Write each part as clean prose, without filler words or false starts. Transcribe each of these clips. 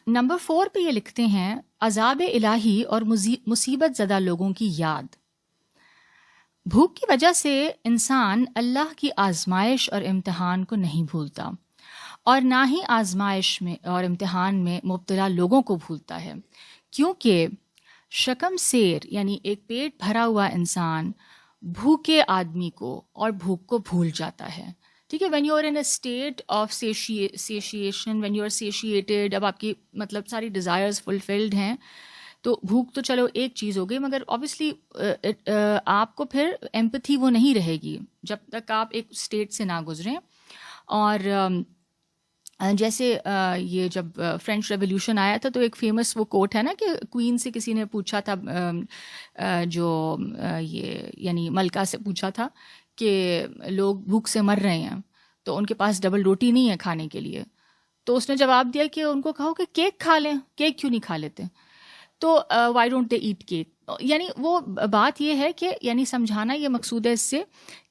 Number 4 پہ یہ لکھتے ہیں عذاب الہی اور مصیبت زدہ لوگوں کی یاد. بھوک کی وجہ سے انسان اللہ کی آزمائش اور امتحان کو نہیں بھولتا، اور نہ ہی آزمائش میں اور امتحان میں مبتلا لوگوں کو بھولتا ہے، کیونکہ شکم سیر یعنی ایک پیٹ بھرا ہوا انسان بھوکے آدمی کو اور بھوک کو بھول جاتا ہے. ٹھیک ہے، when you are in a state of satiation, when you are satiated, اب آپ کی مطلب ساری ڈیزائرز فلفلڈ ہیں، تو بھوک تو چلو ایک چیز ہو گئی، مگر آبویسلی آپ کو پھر ایمپتھی وہ نہیں رہے گی جب تک آپ ایک اسٹیٹ سے نہ گزریں. اور جیسے یہ جب فرینچ ریولیوشن آیا تھا تو ایک فیمس وہ کوٹ ہے نا کہ کوئین سے کسی نے پوچھا تھا، جو یہ یعنی ملکہ سے پوچھا تھا کہ لوگ بھوک سے مر رہے ہیں تو ان کے پاس ڈبل روٹی نہیں ہے کھانے کے لیے، تو اس نے جواب دیا کہ ان کو کہو کہ کیک کھا لیں، کیک کیوں نہیں کھا لیتے، تو why don't they eat cake. یعنی وہ بات یہ ہے کہ یعنی سمجھانا یہ مقصود ہے اس سے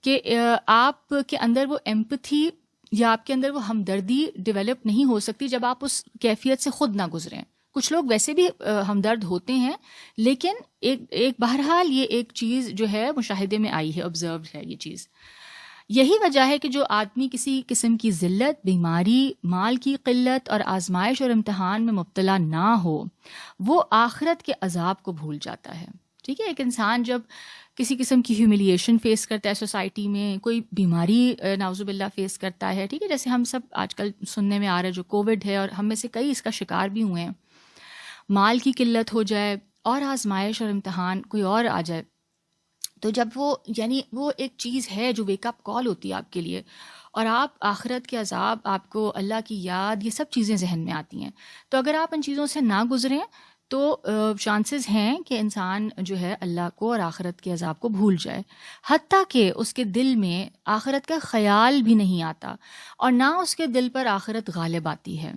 کہ آپ کے اندر وہ ایمپتھی یا آپ کے اندر وہ ہمدردی ڈیولپ نہیں ہو سکتی جب آپ اس کیفیت سے خود نہ گزریں. کچھ لوگ ویسے بھی ہمدرد ہوتے ہیں، لیکن ایک بہرحال یہ ایک چیز جو ہے مشاہدے میں آئی ہے، آبزروڈ ہے یہ چیز. یہی وجہ ہے کہ جو آدمی کسی قسم کی ذلت، بیماری، مال کی قلت اور آزمائش اور امتحان میں مبتلا نہ ہو، وہ آخرت کے عذاب کو بھول جاتا ہے. ٹھیک ہے، ایک انسان جب کسی قسم کی ہیوملیشن فیس کرتا ہے سوسائٹی میں، کوئی بیماری نعوذ باللہ فیس کرتا ہے، ٹھیک ہے، جیسے ہم سب آج کل سننے میں آ رہا ہے جو کووڈ ہے، اور ہم میں سے کئی اس کا شکار بھی ہوئے ہیں، مال کی قلت ہو جائے اور آزمائش اور امتحان کوئی اور آ جائے، تو جب وہ یعنی وہ ایک چیز ہے جو ویک اپ کال ہوتی ہے آپ کے لیے، اور آپ آخرت کے عذاب، آپ کو اللہ کی یاد، یہ سب چیزیں ذہن میں آتی ہیں، تو اگر آپ ان چیزوں سے نہ گزریں تو چانسز ہیں کہ انسان جو ہے اللہ کو اور آخرت کے عذاب کو بھول جائے، حتیٰ کہ اس کے دل میں آخرت کا خیال بھی نہیں آتا، اور نہ اس کے دل پر آخرت غالب آتی ہے.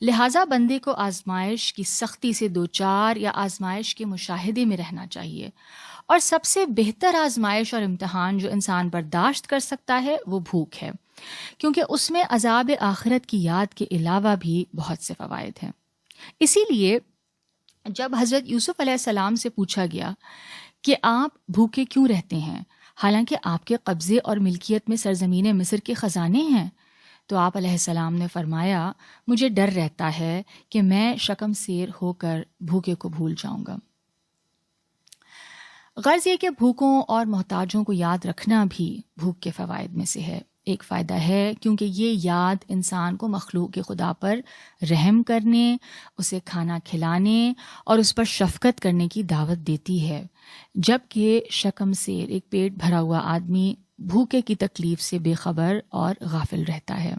لہٰذا بندے کو آزمائش کی سختی سے دوچار یا آزمائش کے مشاہدے میں رہنا چاہیے، اور سب سے بہتر آزمائش اور امتحان جو انسان برداشت کر سکتا ہے وہ بھوک ہے، کیونکہ اس میں عذاب آخرت کی یاد کے علاوہ بھی بہت سے فوائد ہیں. اسی لیے جب حضرت یوسف علیہ السلام سے پوچھا گیا کہ آپ بھوکے کیوں رہتے ہیں حالانکہ آپ کے قبضے اور ملکیت میں سرزمین مصر کے خزانے ہیں، تو آپ علیہ السلام نے فرمایا مجھے ڈر رہتا ہے کہ میں شکم سیر ہو کر بھوکے کو بھول جاؤں گا. غرض یہ کہ بھوکوں اور محتاجوں کو یاد رکھنا بھی بھوک کے فوائد میں سے ہے. ایک فائدہ ہے کیونکہ یہ یاد انسان کو مخلوق خدا پر رحم کرنے، اسے کھانا کھلانے اور اس پر شفقت کرنے کی دعوت دیتی ہے، جبکہ شکم سیر ایک پیٹ بھرا ہوا آدمی بھوکے کی تکلیف سے بے خبر اور غافل رہتا ہے.